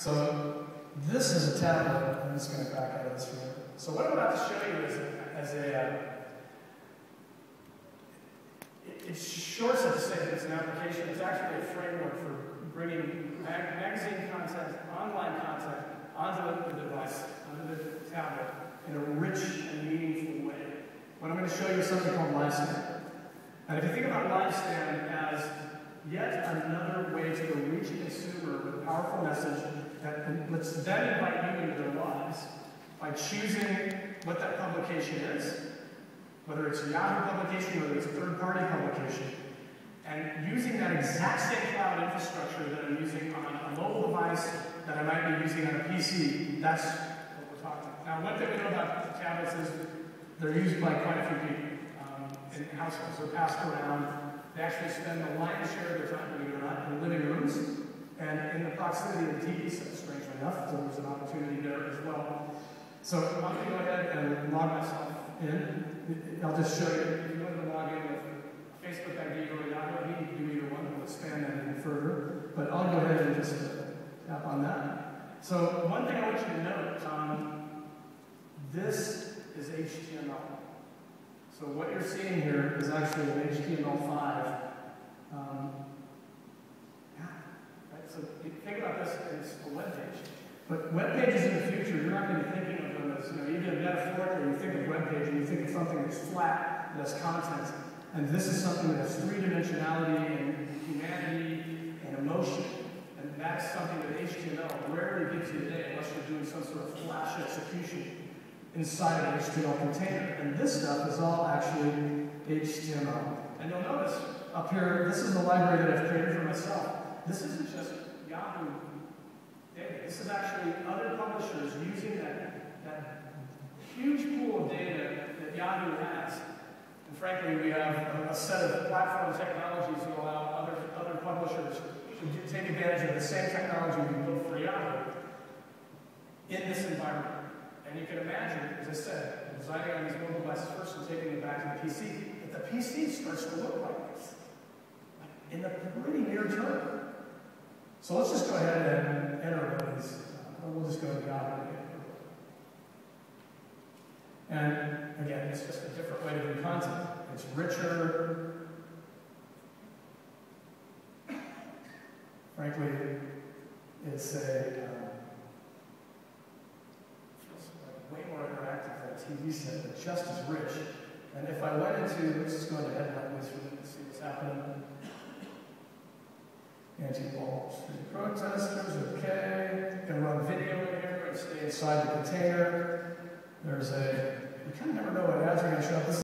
So this is a tablet. I'm just going to back out of this for a minute. So what I'm about to show you is it's short to say that it's an application. It's actually a framework for bringing magazine content, online content, onto the device, onto the tablet, in a rich and meaningful way. What I'm going to show you is something called LiveScan. And if you think about LiveScan as yet another way to go reach a consumer with a powerful message that lets them invite you into their lives by choosing what that publication is, whether it's a Yahoo publication, whether it's a third-party publication, and using that exact same cloud infrastructure that I'm using on a mobile device that I might be using on a PC, that's what we're talking about. Now, one thing we know about the tablets is they're used by quite a few people in households. They're passed around. They actually spend the lion's share of their time, believe it or not, in living rooms and in the proximity of the TV set, strangely enough, so there's an opportunity there as well. So I'm going to go ahead and log myself in. I'll just show you. If you want to log in with Facebook ID or Yahoo ID, do either one. We'll expand that even further. But I'll go ahead and just tap on that. So one thing I want you to note, this is HTML. So what you're seeing here is actually an HTML5. So you think about this as a web page. But web pages in the future, you're not going to be thinking of them as, even metaphorically, you think of web page and you think of something that's flat, that has content. And this is something that has three-dimensionality and humanity and emotion. And that's something that HTML rarely gives you today unless you're doing some sort of flash execution inside of an HTML container. And this stuff is all actually HTML. And you'll notice up here, this is the library that I've created for myself. This isn't just Yahoo data. This is actually other publishers using that huge pool of data that Yahoo has. And frankly, we have a set of platform technologies that allow other publishers to take advantage of the same technology we built for Yahoo in this environment. And you can imagine, as I said, designing on these mobile devices first and taking them back to the PC, that the PC starts to look like this in the pretty near term. So let's just go ahead and enter one of these. We'll just go to Yahoo again. And again, it's just a different way to do content. It's richer. Frankly, it's way more interactive than a TV set, but just as rich. And if I went into, let's just go into headline news for a minute and see what's happening. Anti-Wall Street protesters, okay. Can run video in here and stay inside the container. There's you kind of never know what ads are going to show up. This